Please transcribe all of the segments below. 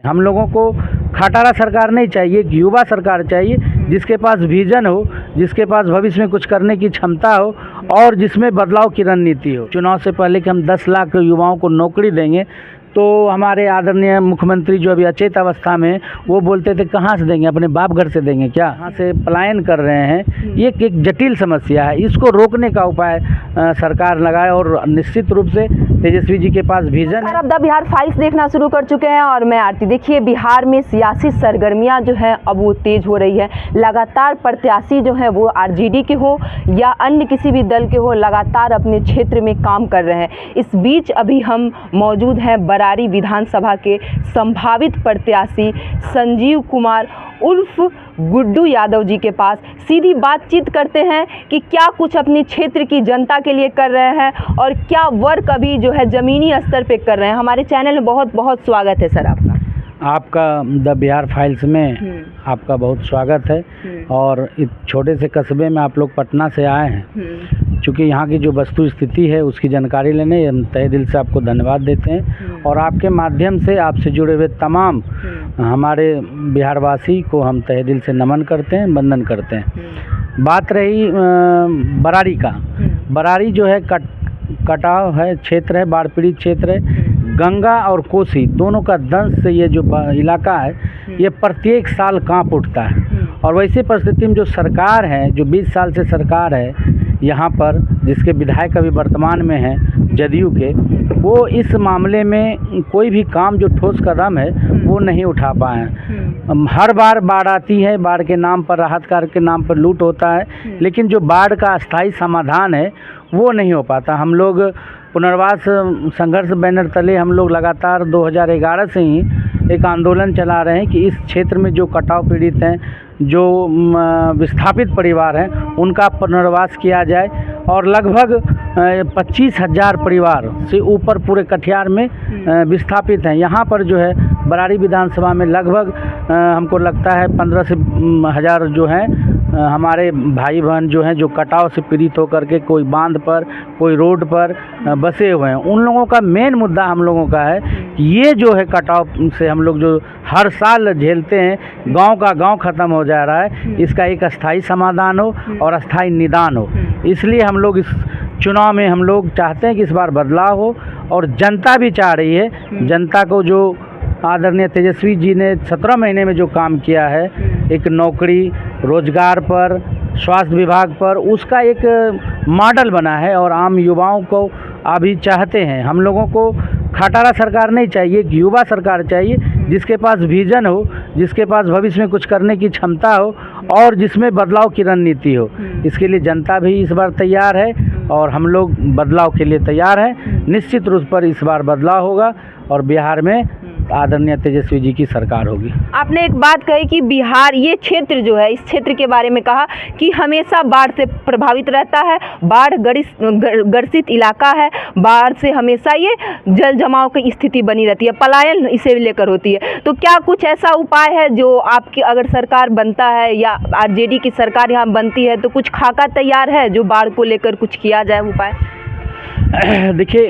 हम लोगों को खटारा सरकार नहीं चाहिए, एक युवा सरकार चाहिए जिसके पास विजन हो, जिसके पास भविष्य में कुछ करने की क्षमता हो और जिसमें बदलाव की रणनीति हो। चुनाव से पहले कि हम 10 लाख युवाओं को नौकरी देंगे, तो हमारे आदरणीय मुख्यमंत्री जो अभी अचेत अवस्था में, वो बोलते थे कहाँ से देंगे, अपने बाप घर से देंगे क्या? यहाँ से पलायन कर रहे हैं। ये एक जटिल समस्या है, इसको रोकने का उपाय सरकार लगाए और निश्चित रूप से तेजस्वी जी के पास विजन है। अब द बिहार फाइल्स देखना शुरू कर चुके हैं और मैं आरती। देखिए, बिहार में सियासी सरगर्मियां जो है अब वो तेज हो रही है। लगातार प्रत्याशी जो है वो आरजेडी के हो या अन्य किसी भी दल के हो, लगातार अपने क्षेत्र में काम कर रहे हैं। इस बीच अभी हम मौजूद हैं बरारी विधानसभा के संभावित प्रत्याशी संजीव कुमार उर्फ गुड्डू यादव जी के पास। सीधी बातचीत करते हैं कि क्या कुछ अपनी क्षेत्र की जनता के लिए कर रहे हैं और क्या वर्क अभी जो है ज़मीनी स्तर पे कर रहे हैं। हमारे चैनल में बहुत बहुत स्वागत है सर आपका द बिहार फाइल्स में आपका बहुत स्वागत है। और इस छोटे से कस्बे में आप लोग पटना से आए हैं, चूँकि यहाँ की जो वस्तु स्थिति है उसकी जानकारी लेने हम तहे दिल से आपको धन्यवाद देते हैं। और आपके माध्यम से आपसे जुड़े हुए तमाम हमारे बिहारवासी को हम तहे दिल से नमन करते हैं, वंदन करते हैं। बात रही बरारी का, बरारी जो है कटाव है क्षेत्र है, बाढ़ पीड़ित क्षेत्र है। गंगा और कोसी दोनों का दंश से ये जो इलाका है ये प्रत्येक साल कांप उठता है। और वैसे परिस्थिति में जो सरकार है, जो 20 साल से सरकार है यहाँ पर, जिसके विधायक अभी वर्तमान में हैं जदयू के, वो इस मामले में कोई भी काम जो ठोस कदम है वो नहीं उठा पाए हैं। हर बार बाढ़ आती है, बाढ़ के नाम पर, राहत कार्य के नाम पर लूट होता है, लेकिन जो बाढ़ का अस्थायी समाधान है वो नहीं हो पाता। हम लोग पुनर्वास संघर्ष बैनर तले हम लोग लगातार 2011 से ही एक आंदोलन चला रहे हैं कि इस क्षेत्र में जो कटाव पीड़ित हैं, जो विस्थापित परिवार हैं, उनका पुनर्वास किया जाए। और लगभग 25,000 परिवार से ऊपर पूरे कटिहार में विस्थापित हैं। यहाँ पर जो है बरारी विधानसभा में लगभग हमको लगता है 15 से 1000 जो हैं हमारे भाई बहन जो हैं, जो कटाव से पीड़ित होकर के कोई बांध पर, कोई रोड पर बसे हुए हैं। उन लोगों का मेन मुद्दा हम लोगों का है कि ये जो है कटाव से हम लोग जो हर साल झेलते हैं, गांव का गांव ख़त्म हो जा रहा है, इसका एक अस्थाई समाधान हो और अस्थाई निदान हो। इसलिए हम लोग इस चुनाव में हम लोग चाहते हैं कि इस बार बदलाव हो और जनता भी चाह रही है। जनता को जो आदरणीय तेजस्वी जी ने 17 महीने में जो काम किया है, एक नौकरी, रोजगार पर, स्वास्थ्य विभाग पर, उसका एक मॉडल बना है और आम युवाओं को अभी चाहते हैं। हम लोगों को खटारा सरकार नहीं चाहिए, एक युवा सरकार चाहिए जिसके पास विजन हो, जिसके पास भविष्य में कुछ करने की क्षमता हो और जिसमें बदलाव की रणनीति हो। इसके लिए जनता भी इस बार तैयार है और हम लोग बदलाव के लिए तैयार हैं। निश्चित रूप पर इस बार बदलाव होगा और बिहार में आदरणीय तेजस्वी जी की सरकार होगी। आपने एक बात कही कि बिहार ये क्षेत्र जो है, इस क्षेत्र के बारे में कहा कि हमेशा बाढ़ से प्रभावित रहता है, बाढ़ ग्रसित इलाका है, बाढ़ से हमेशा ये जल जमाव की स्थिति बनी रहती है, पलायन इसे लेकर होती है। तो क्या कुछ ऐसा उपाय है जो आपकी अगर सरकार बनता है या आरजेडी की सरकार यहाँ बनती है तो कुछ खाका तैयार है जो बाढ़ को लेकर कुछ किया जाए उपाय? देखिए,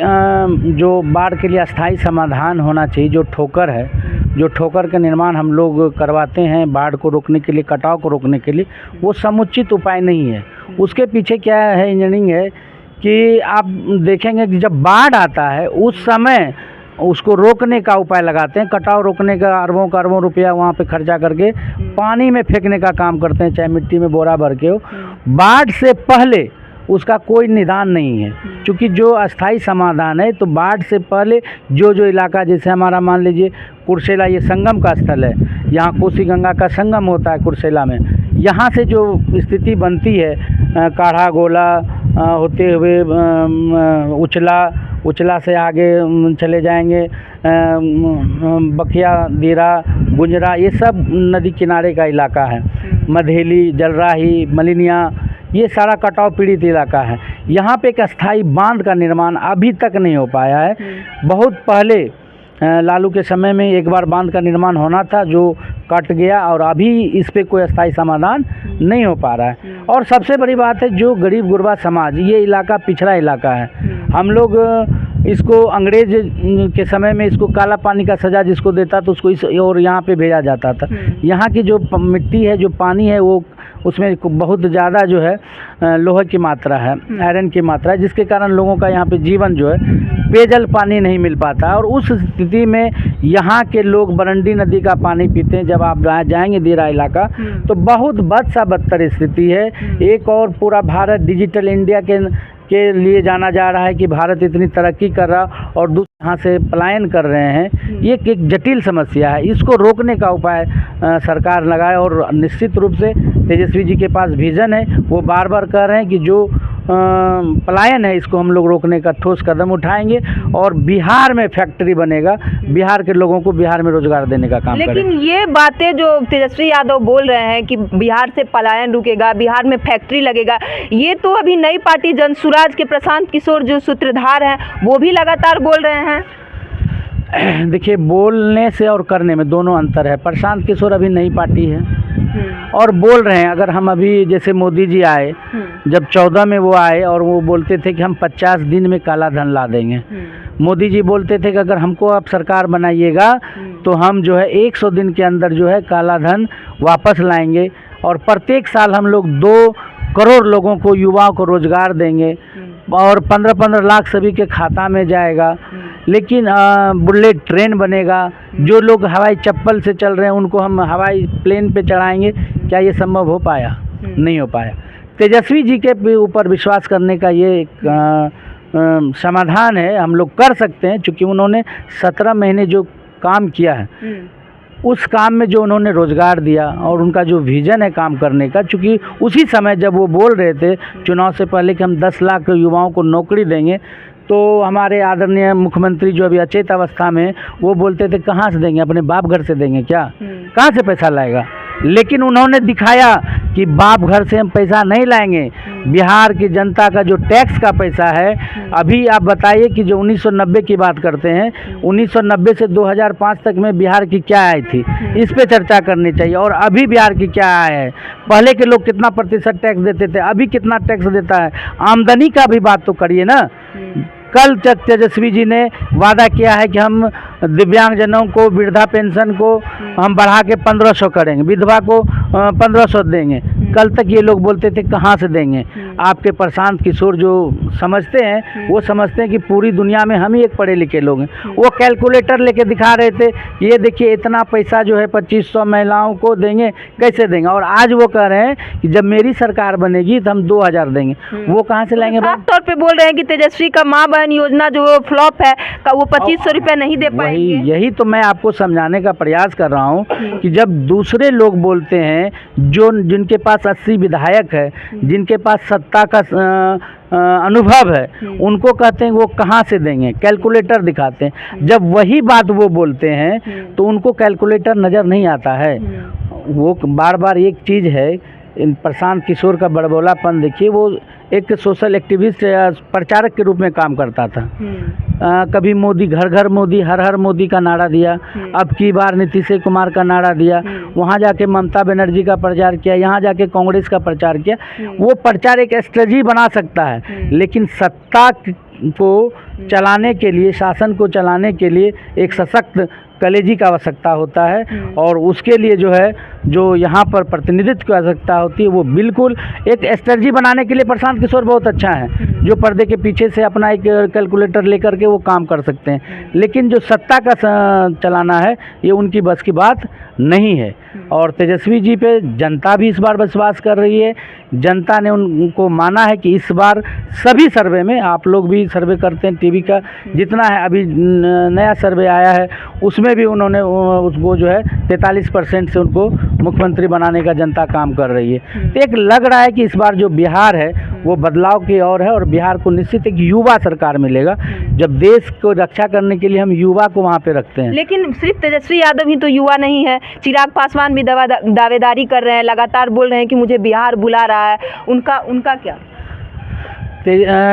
जो बाढ़ के लिए अस्थाई समाधान होना चाहिए, जो ठोकर है, जो ठोकर का निर्माण हम लोग करवाते हैं बाढ़ को रोकने के लिए, कटाव को रोकने के लिए, वो समुचित उपाय नहीं है। उसके पीछे क्या है, इंजीनियरिंग है कि आप देखेंगे कि जब बाढ़ आता है उस समय उसको रोकने का उपाय लगाते हैं, कटाव रोकने का अरबों रुपया वहाँ पे खर्चा करके पानी में फेंकने का काम करते हैं, चाहे मिट्टी में बोरा भर के हो। बाढ़ से पहले उसका कोई निदान नहीं है, क्योंकि जो अस्थाई समाधान है तो बाढ़ से पहले जो इलाका, जैसे हमारा मान लीजिए कुर्सेला, ये संगम का स्थल है, यहाँ कोसी गंगा का संगम होता है कुर्सेला में। यहाँ से जो स्थिति बनती है, काढ़ा गोला होते हुए उचला से आगे चले जाएंगे, बखिया दीरा, गुंजरा, ये सब नदी किनारे का इलाका है। मधेली, जलराही, मलिनिया, ये सारा कटाव पीड़ित इलाका है। यहाँ पे एक अस्थाई बांध का निर्माण अभी तक नहीं हो पाया है। बहुत पहले लालू के समय में एक बार बांध का निर्माण होना था जो कट गया और अभी इस पे कोई अस्थाई समाधान नहीं हो पा रहा है। और सबसे बड़ी बात है, जो गरीब गुरबा समाज, ये इलाका पिछड़ा इलाका है। हम लोग इसको अंग्रेज के समय में इसको काला पानी का सज़ा जिसको देता तो उसको इस और यहाँ पे भेजा जाता था। यहाँ की जो मिट्टी है, जो पानी है, वो उसमें बहुत ज़्यादा जो है लोहे की मात्रा है, आयरन की मात्रा है, जिसके कारण लोगों का यहाँ पे जीवन जो है पेयजल पानी नहीं मिल पाता। और उस स्थिति में यहाँ के लोग बरंडी नदी का पानी पीते हैं। जब आप जाएंगे दिरा इलाका तो बहुत बद सा बदतर स्थिति है। एक और पूरा भारत डिजिटल इंडिया के लिए जाना जा रहा है कि भारत इतनी तरक्की कर रहा और दूसरे यहाँ से पलायन कर रहे हैं। ये एक जटिल समस्या है, इसको रोकने का उपाय सरकार लगाए। और निश्चित रूप से तेजस्वी जी के पास विज़न है, वो बार बार कह रहे हैं कि जो पलायन है इसको हम लोग रोकने का ठोस कदम उठाएंगे और बिहार में फैक्ट्री बनेगा, बिहार के लोगों को बिहार में रोजगार देने का काम करेंगे। लेकिन ये बातें जो तेजस्वी यादव बोल रहे हैं कि बिहार से पलायन रुकेगा, बिहार में फैक्ट्री लगेगा, ये तो अभी नई पार्टी जनसुराज के प्रशांत किशोर जो सूत्रधार हैं वो भी लगातार बोल रहे हैं। देखिए, बोलने से और करने में दोनों अंतर है। प्रशांत किशोर अभी नई पार्टी है और बोल रहे हैं। अगर हम अभी जैसे मोदी जी आए, जब 14 में वो आए और वो बोलते थे कि हम 50 दिन में काला धन ला देंगे। मोदी जी बोलते थे कि अगर हमको आप सरकार बनाइएगा तो हम जो है 100 दिन के अंदर जो है काला धन वापस लाएंगे और प्रत्येक साल हम लोग 2 करोड़ लोगों को, युवाओं को रोजगार देंगे और 15-15 लाख सभी के खाता में जाएगा। लेकिन बुलेट ट्रेन बनेगा, जो लोग हवाई चप्पल से चल रहे हैं उनको हम हवाई प्लेन पे चढ़ाएंगे। क्या ये संभव हो पाया? नहीं हो पाया। तेजस्वी जी के ऊपर विश्वास करने का ये एक समाधान है, हम लोग कर सकते हैं। चूँकि उन्होंने 17 महीने जो काम किया है, उस काम में जो उन्होंने रोज़गार दिया और उनका जो विज़न है काम करने का, चूँकि उसी समय जब वो बोल रहे थे चुनाव से पहले कि हम 10 लाख युवाओं को नौकरी देंगे, तो हमारे आदरणीय मुख्यमंत्री जो अभी अचेत अवस्था में, वो बोलते थे कहाँ से देंगे, अपने बाप घर से देंगे क्या, कहाँ से पैसा लाएगा। लेकिन उन्होंने दिखाया कि बाप घर से हम पैसा नहीं लाएंगे, बिहार की जनता का जो टैक्स का पैसा है। अभी आप बताइए कि जो 1990 की बात करते हैं, 1990 से 2005 तक में बिहार की क्या आई थी, इस पे चर्चा करनी चाहिए। और अभी बिहार की क्या आय है, पहले के लोग कितना प्रतिशत टैक्स देते थे, अभी कितना टैक्स देता है, आमदनी का भी बात तो करिए ना। कल तक तेजस्वी जी ने वादा किया है कि हम दिव्यांगजनों को, वृद्धा पेंशन को हम बढ़ा के 1500 करेंगे, विधवा को 1500 देंगे। कल तक ये लोग बोलते थे कहाँ से देंगे। आपके प्रशांत किशोर जो समझते हैं, वो समझते हैं कि पूरी दुनिया में हम ही एक पढ़े लिखे लोग हैं। वो कैलकुलेटर लेके दिखा रहे थे, ये देखिए इतना पैसा जो है 2500 महिलाओं को देंगे, कैसे देंगे। और आज वो कह रहे हैं कि जब मेरी सरकार बनेगी तो हम 2000 देंगे। वो कहाँ से लाएंगे? साफ तौर पे बोल रहे हैं कि तेजस्वी का माँ बहन योजना जो फ्लॉप है, का वो 2500 रुपये नहीं दे पाएंगे। यही तो मैं आपको समझाने का प्रयास कर रहा हूँ कि जब दूसरे लोग बोलते हैं, जो जिनके पास 80 विधायक है, जिनके पास सत्ता का अनुभव है, उनको कहते हैं वो कहाँ से देंगे, कैलकुलेटर दिखाते हैं। जब वही बात वो बोलते हैं तो उनको कैलकुलेटर नज़र नहीं आता है। वो बार बार एक चीज़ है, प्रशांत किशोर का बड़बोलापन देखिए। वो एक सोशल एक्टिविस्ट या प्रचारक के रूप में काम करता था। कभी मोदी घर घर मोदी, हर हर मोदी का नारा दिया, अब की बार नीतीश कुमार का नारा दिया, वहाँ जाके ममता बनर्जी का प्रचार किया, यहाँ जाके कांग्रेस का प्रचार किया। वो प्रचार एक स्ट्रेटजी बना सकता है, लेकिन सत्ता को चलाने के लिए, शासन को चलाने के लिए एक सशक्त कलेजी का आवश्यकता होता है। और उसके लिए जो है, जो यहाँ पर प्रतिनिधित्व की आवश्यकता होती है, वो बिल्कुल एक स्ट्रेटजी बनाने के लिए प्रशांत किशोर बहुत अच्छा है, जो पर्दे के पीछे से अपना एक कैलकुलेटर लेकर के वो काम कर सकते हैं। लेकिन जो सत्ता का चलाना है, ये उनकी बस की बात नहीं है। और तेजस्वी जी पे जनता भी इस बार विश्वास कर रही है। जनता ने उनको माना है कि इस बार सभी सर्वे में, आप लोग भी सर्वे करते हैं टीवी का, जितना है अभी नया सर्वे आया है उसमें भी उन्होंने उसको जो है 43% से उनको मुख्यमंत्री बनाने का जनता काम कर रही है। तो एक लग रहा है कि इस बार जो बिहार है वो बदलाव की ओर है और बिहार को निश्चित एक युवा सरकार मिलेगा, जब देश को रक्षा करने के लिए हम युवा को वहाँ पे रखते हैं। लेकिन सिर्फ तेजस्वी यादव ही तो युवा नहीं है, चिराग पासवान भी दावेदारी कर रहे हैं, लगातार बोल रहे हैं कि मुझे बिहार बुला रहा है। उनका क्या?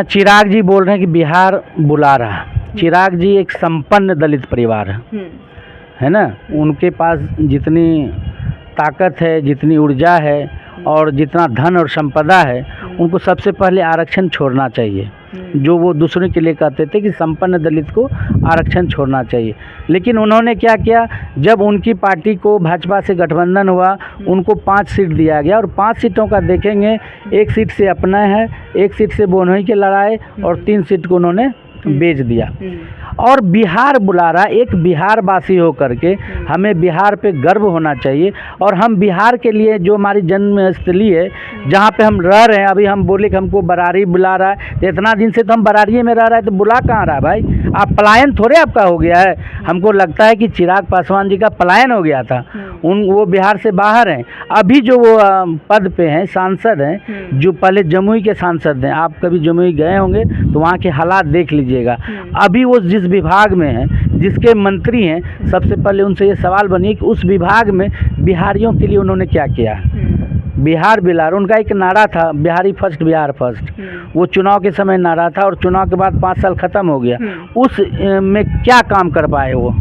चिराग जी बोल रहे हैं कि बिहार बुला रहा है। चिराग जी एक संपन्न दलित परिवार है ना। उनके पास जितनी ताकत है, जितनी ऊर्जा है और जितना धन और संपदा है, उनको सबसे पहले आरक्षण छोड़ना चाहिए। जो वो दूसरों के लिए कहते थे कि संपन्न दलित को आरक्षण छोड़ना चाहिए, लेकिन उन्होंने क्या किया, जब उनकी पार्टी को भाजपा से गठबंधन हुआ, उनको 5 सीट दिया गया और 5 सीटों का देखेंगे, 1 सीट से अपना है, 1 सीट से बोनोई के लड़ाए और 3 सीट को उन्होंने बेच दिया। और बिहार बुला रहा, एक बिहार वासी होकर के हमें बिहार पे गर्व होना चाहिए। और हम बिहार के लिए, जो हमारी जन्मस्थली है, जहाँ पे हम रह रहे हैं, अभी हम बोले कि हमको बरारी बुला रहा है, तो इतना दिन से तो हम बरारी में रह रहे हैं, तो बुला कहाँ रहा है भाई? आप पलायन थोड़े आपका हो गया है। हमको लगता है कि चिराग पासवान जी का पलायन हो गया था, वो बिहार से बाहर हैं। अभी जो वो पद पे हैं, सांसद हैं, जो पहले जमुई के सांसद हैं, आप कभी जमुई गए होंगे तो वहाँ के हालात देख लीजिएगा। अभी वो जिस विभाग में हैं, जिसके मंत्री हैं, सबसे पहले उनसे ये सवाल बनी कि उस विभाग में बिहारियों के लिए उन्होंने क्या किया। बिहार बिलार, उनका एक नारा था, बिहारी फर्स्ट बिहार फर्स्ट, वो चुनाव के समय नारा था और चुनाव के बाद 5 साल ख़त्म हो गया। उस में क्या काम कर पाए वो?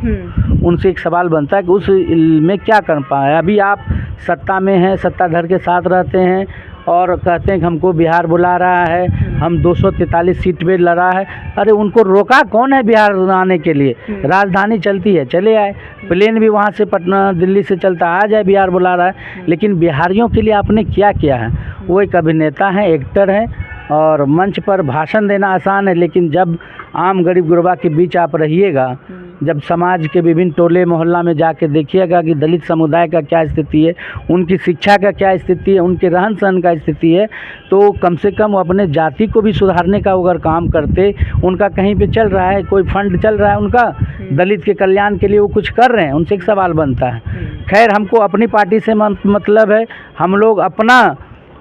उनसे एक सवाल बनता है कि उस में क्या कर पाए। अभी आप सत्ता में हैं, सत्ताधर के साथ रहते हैं और कहते हैं कि हमको बिहार बुला रहा है, हम 243 सीट पे लड़ा है। अरे उनको रोका कौन है बिहार आने के लिए? राजधानी चलती है, चले आए, प्लेन भी वहाँ से पटना दिल्ली से चलता आ जाए, बिहार बुला रहा है। लेकिन बिहारियों के लिए आपने क्या किया है? वो एक अभिनेता हैं, एक्टर हैं, और मंच पर भाषण देना आसान है, लेकिन जब आम गरीब गुरबा के बीच आप रहिएगा, जब समाज के विभिन्न टोले मोहल्ला में जाके देखिएगा कि दलित समुदाय का क्या स्थिति है, उनकी शिक्षा का क्या स्थिति है, उनके रहन सहन का स्थिति है, तो कम से कम वो अपने जाति को भी सुधारने का अगर काम करते, उनका कहीं पे चल रहा है, कोई फंड चल रहा है उनका दलित के कल्याण के लिए, वो कुछ कर रहे हैं, उनसे एक सवाल बनता है। खैर, हमको अपनी पार्टी से मतलब है, हम लोग अपना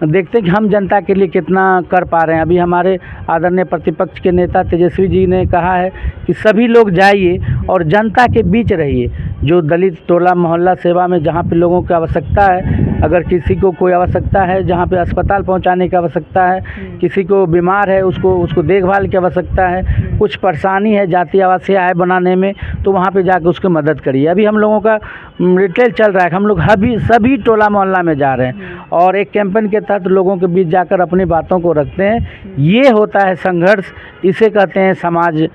देखते हैं कि हम जनता के लिए कितना कर पा रहे हैं। अभी हमारे आदरणीय प्रतिपक्ष के नेता तेजस्वी जी ने कहा है कि सभी लोग जाइए और जनता के बीच रहिए। जो दलित टोला मोहल्ला सेवा में जहाँ पे लोगों की आवश्यकता है, अगर किसी को कोई आवश्यकता है, जहाँ पे अस्पताल पहुँचाने की आवश्यकता है, किसी को बीमार है उसको देखभाल की आवश्यकता है, कुछ परेशानी है जाति आवासीय आय बनाने में, तो वहाँ पे जाकर उसको मदद करिए। अभी हम लोगों का रिटेल चल रहा है, हम लोग सभी टोला मोहल्ला में जा रहे हैं और एक कैंपेन के तहत लोगों के बीच जाकर अपनी बातों को रखते हैं। ये होता है संघर्ष, इसे कहते हैं समाज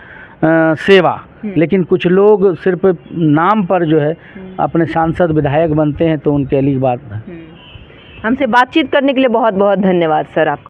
सेवा। लेकिन कुछ लोग सिर्फ नाम पर जो है अपने सांसद विधायक बनते हैं, तो उनके लिए बात है। हमसे बातचीत करने के लिए बहुत बहुत धन्यवाद सर आपका।